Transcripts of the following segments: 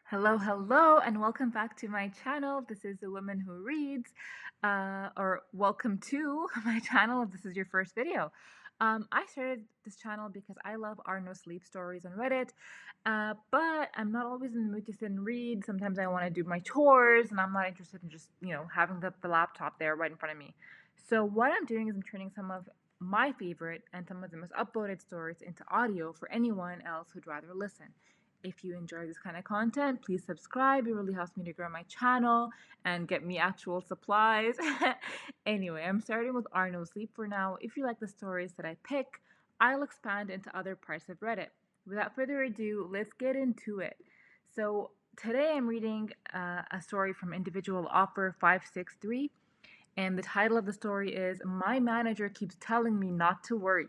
Hello, hello, and welcome back to my channel. This is The Woman Who Reads, or welcome to my channel if this is your first video. I started this channel because I love Are No Sleep stories on Reddit, but I'm not always in the mood to sit and read. Sometimes I want to do my chores, and I'm not interested in just, having the laptop there right in front of me. So what I'm doing is I'm turning some of my favorite and some of the most upvoted stories into audio for anyone else who'd rather listen. If you enjoy this kind of content, please subscribe. It really helps me to grow my channel and get me actual supplies. Anyway, I'm starting with Are No Sleep for now. If you like the stories that I pick, I'll expand into other parts of Reddit. Without further ado, let's get into it. So, today I'm reading a story from Individual Offer 563, and the title of the story is My Manager Keeps Telling Me Not to Worry.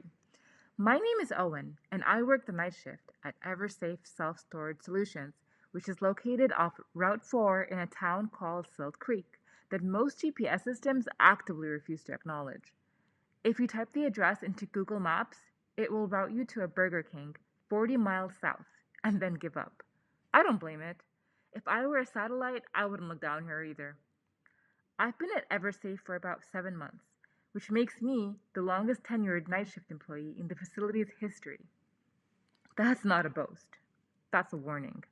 My name is Owen, and I work the night shift at EverSafe Self Storage Solutions, which is located off Route 4 in a town called Silt Creek that most GPS systems actively refuse to acknowledge. If you type the address into Google Maps, it will route you to a Burger King 40 miles south and then give up. I don't blame it. If I were a satellite, I wouldn't look down here either. I've been at EverSafe for about 7 months, which makes me the longest tenured night shift employee in the facility's history. That's not a boast. That's a warning.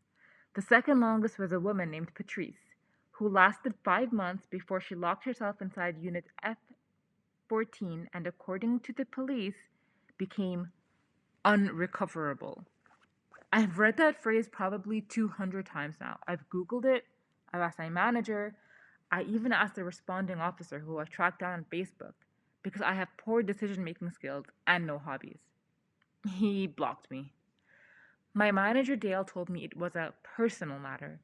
The second longest was a woman named Patrice, who lasted 5 months before she locked herself inside Unit F14 and, according to the police, became unrecoverable. I've read that phrase probably 200 times now. I've Googled it, I've asked my manager, I even asked the responding officer who I tracked down on Facebook because I have poor decision making skills and no hobbies. He blocked me. My manager Dale told me it was a personal matter.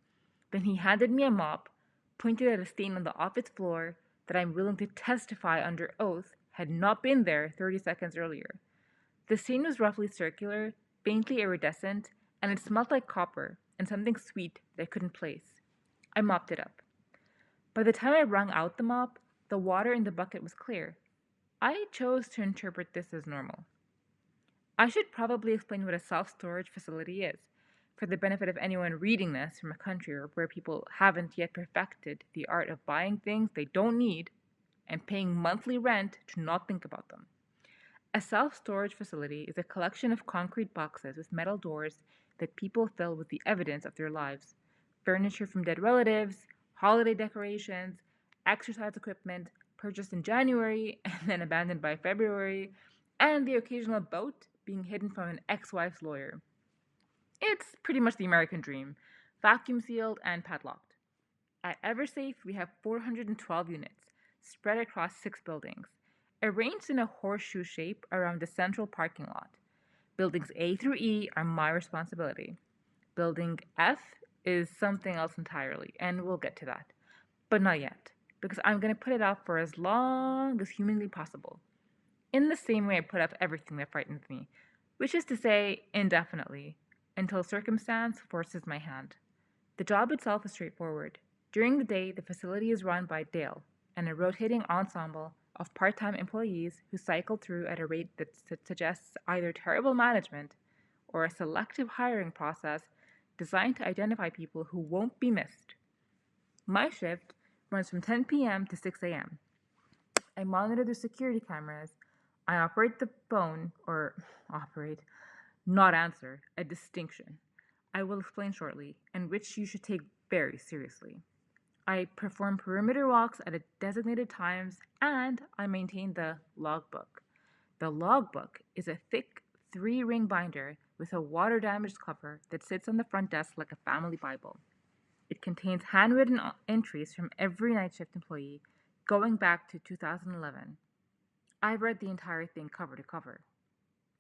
Then he handed me a mop, pointed at a stain on the office floor that I'm willing to testify under oath had not been there 30 seconds earlier. The stain was roughly circular, faintly iridescent, and it smelled like copper and something sweet that I couldn't place. I mopped it up. By the time I wrung out the mop, the water in the bucket was clear. I chose to interpret this as normal. I should probably explain what a self storage facility is, for the benefit of anyone reading this from a country where people haven't yet perfected the art of buying things they don't need and paying monthly rent to not think about them. A self storage facility is a collection of concrete boxes with metal doors that people fill with the evidence of their lives: furniture from dead relatives, holiday decorations, exercise equipment purchased in January and then abandoned by February, and the occasional boat being hidden from an ex wife's lawyer. It's pretty much the American dream, vacuum sealed and padlocked. At EverSafe, we have 412 units spread across 6 buildings, arranged in a horseshoe shape around the central parking lot. Buildings A through E are my responsibility. Building F is something else entirely, and we'll get to that. But not yet, because I'm going to put it off for as long as humanly possible. In the same way I put off everything that frightens me, which is to say, indefinitely, until circumstance forces my hand. The job itself is straightforward. During the day, the facility is run by Dale and a rotating ensemble of part time employees who cycle through at a rate that suggests either terrible management or a selective hiring process designed to identify people who won't be missed. My shift runs from 10 p.m. to 6 a.m. I monitor the security cameras. I operate the phone, or operate, not answer, a distinction I will explain shortly, and which you should take very seriously. I perform perimeter walks at a designated times, and I maintain the logbook. The logbook is a thick 3-ring binder with a water damaged cover that sits on the front desk like a family Bible. It contains handwritten entries from every night shift employee going back to 2011. I've read the entire thing cover to cover.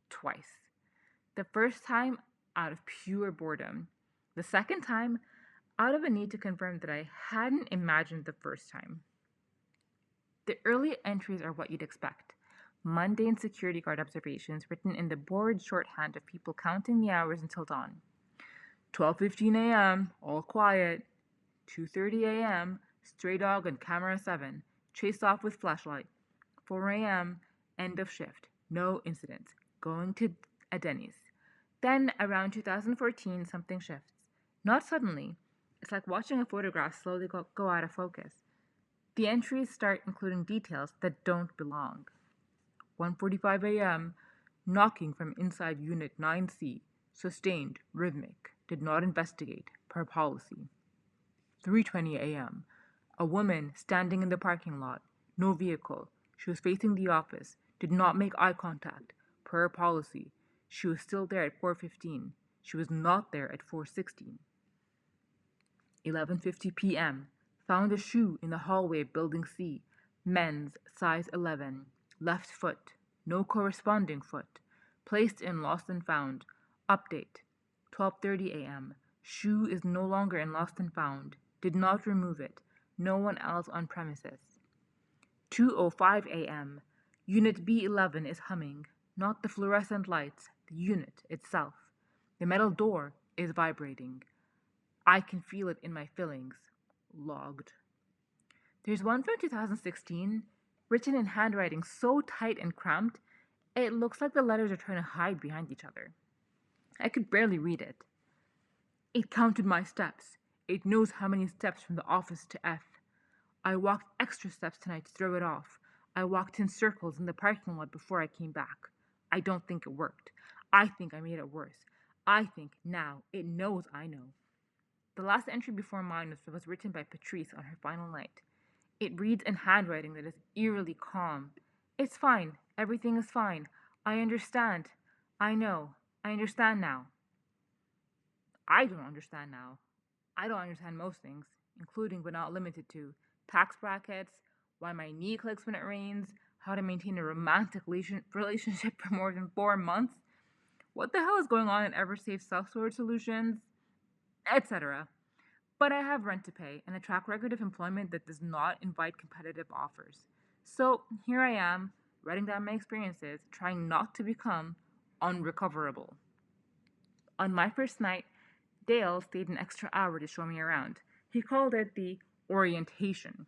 Twice. The first time out of pure boredom. The second time out of a need to confirm that I hadn't imagined the first time. The early entries are what you'd expect: mundane security guard observations written in the bored shorthand of people counting the hours until dawn. 12:15 a.m., all quiet. 2:30 a.m., stray dog on camera 7, chased off with flashlight. 4 a.m., end of shift, no incidents, going to a Denny's. Then, around 2014, something shifts. Not suddenly, It's like watching a photograph slowly go out of focus. The entries start including details that don't belong. 1:45 a.m. Knocking from inside Unit 9C. Sustained, rhythmic. Did not investigate, per policy. 3:20 a.m. A woman standing in the parking lot. No vehicle. She was facing the office. Did not make eye contact, per policy. She was still there at 4:15. She was not there at 4:16. 11:50 p.m. Found a shoe in the hallway of Building C. Men's, size 11. Left foot. No corresponding foot. Placed in lost and found. Update. 12:30 a.m. Shoe is no longer in lost and found. Did not remove it. No one else on premises. 2:05 a.m. Unit B11 is humming. Not the fluorescent lights, the unit itself. The metal door is vibrating. I can feel it in my fillings. Logged. There's one from 2016, written in handwriting so tight and cramped, it looks like the letters are trying to hide behind each other. I could barely read it. It counted my steps. It knows how many steps from the office to F. I walked extra steps tonight to throw it off. I walked in circles in the parking lot before I came back. I don't think it worked. I think I made it worse. I think now it knows I know. The last entry before mine was written by Patrice on her final night. It reads in handwriting that is eerily calm. It's fine. Everything is fine. I understand. I know. I understand now. I don't understand now. I don't understand most things, including but not limited to tax brackets, why my knee clicks when it rains, how to maintain a romantic relationship for more than 4 months, what the hell is going on in EverSafe self-storage solutions, etc. But I have rent to pay and a track record of employment that does not invite competitive offers. So here I am, writing down my experiences, trying not to become unrecoverable. On my first night, Dale stayed an extra hour to show me around. He called it the orientation.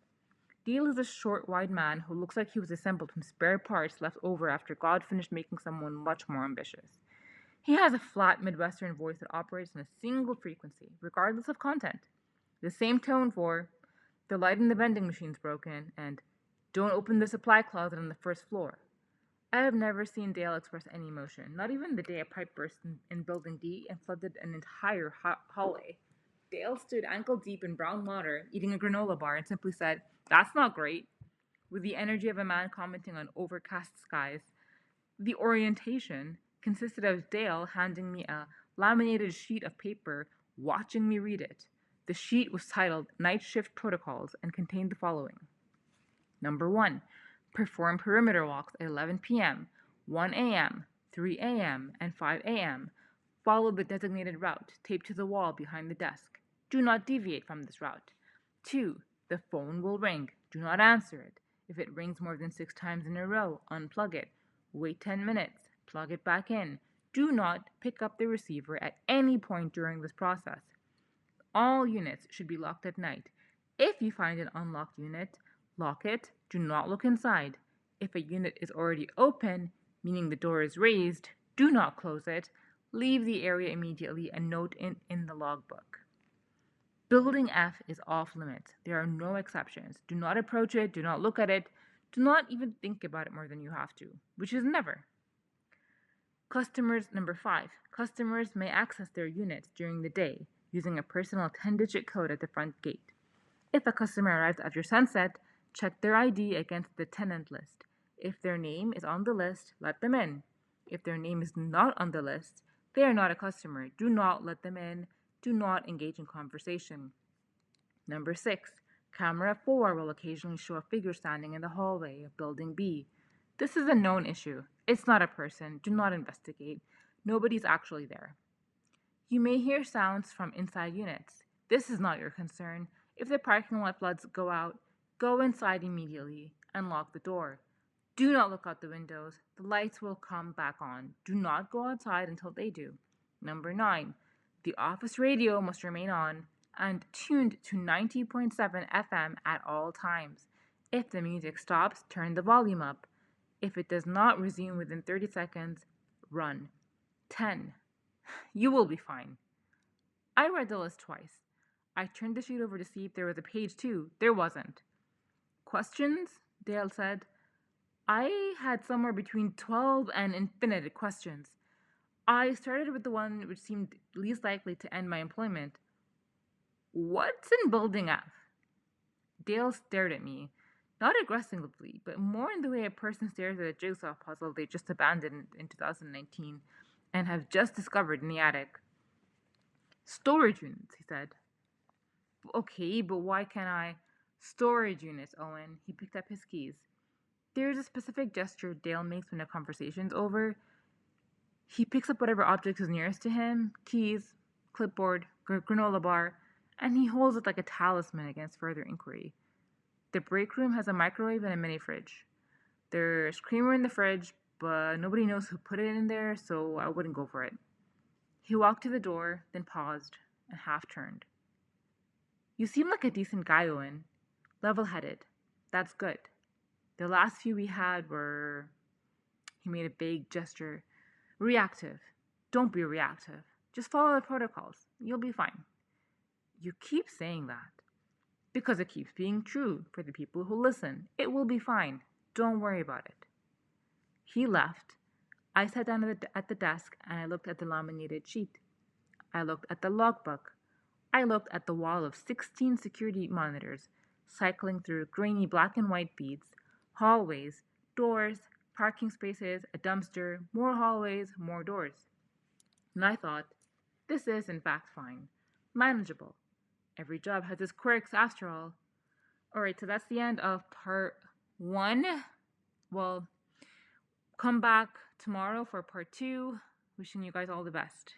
Dale is a short, wide man who looks like he was assembled from spare parts left over after God finished making someone much more ambitious. He has a flat Midwestern voice that operates on a single frequency, regardless of content. The same tone for the light in the vending machine's broken and don't open the supply closet on the first floor. I have never seen Dale express any emotion, not even the day a pipe burst in Building D and flooded an entire hallway. Dale stood ankle deep in brown water, eating a granola bar, and simply said, "That's not great," with the energy of a man commenting on overcast skies. The orientation consisted of Dale handing me a laminated sheet of paper, watching me read it. The sheet was titled Night Shift Protocols and contained the following. Number 1. Perform perimeter walks at 11 p.m., 1 a.m., 3 a.m., and 5 a.m. Follow the designated route taped to the wall behind the desk. Do not deviate from this route. 2. The phone will ring. Do not answer it. If it rings more than 6 times in a row, unplug it. Wait 10 minutes. Plug it back in. Do not pick up the receiver at any point during this process. All units should be locked at night. If you find an unlocked unit, lock it. Do not look inside. If a unit is already open, meaning the door is raised, do not close it. Leave the area immediately and note in the logbook. Building F is off limits. There are no exceptions. Do not approach it. Do not look at it. Do not even think about it more than you have to, which is never. Number 5. Customers may access their units during the day using a personal 10-digit code at the front gate. If a customer arrives after sunset, check their ID against the tenant list. If their name is on the list, let them in. If their name is not on the list, they are not a customer. Do not let them in. Do not engage in conversation. Number 6. Camera 4 will occasionally show a figure standing in the hallway of Building B. This is a known issue. It's not a person. Do not investigate. Nobody's actually there. You may hear sounds from inside units. This is not your concern. If the parking lot floods go out, go inside immediately and lock the door. Do not look out the windows. The lights will come back on. Do not go outside until they do. Number 9. The office radio must remain on and tuned to 90.7 FM at all times. If the music stops, turn the volume up. If it does not resume within 30 seconds, run. 10. You will be fine. I read the list twice. I turned the sheet over to see if there was a page 2. There wasn't. Questions? Dale said. I had somewhere between 12 and infinite questions. I started with the one which seemed least likely to end my employment. What's in Building F? Dale stared at me, not aggressively, but more in the way a person stares at a jigsaw puzzle they just abandoned in 2019 and have just discovered in the attic. Storage units, he said. Okay, but why can't I? Storage units, Owen. He picked up his keys. There's a specific gesture Dale makes when a conversation's over. He picks up whatever object is nearest to him, keys, clipboard, granola bar, and he holds it like a talisman against further inquiry. The break room has a microwave and a mini fridge. There's creamer in the fridge, but nobody knows who put it in there, so I wouldn't go for it. He walked to the door, then paused, and half turned. You seem like a decent guy, Owen. Level-headed. That's good. The last few we had were... He made a vague gesture. Reactive. Don't be reactive. Just follow the protocols. You'll be fine. You keep saying that. Because it keeps being true for the people who listen. It will be fine. Don't worry about it. He left. I sat down at the desk and I looked at the laminated sheet. I looked at the logbook. I looked at the wall of 16 security monitors, cycling through grainy black and white beads, hallways, doors, parking spaces, a dumpster, more hallways, more doors. And I thought, this is in fact fine. Manageable. Every job has its quirks after all. Alright, so that's the end of part 1. Well, come back tomorrow for part 2. Wishing you guys all the best.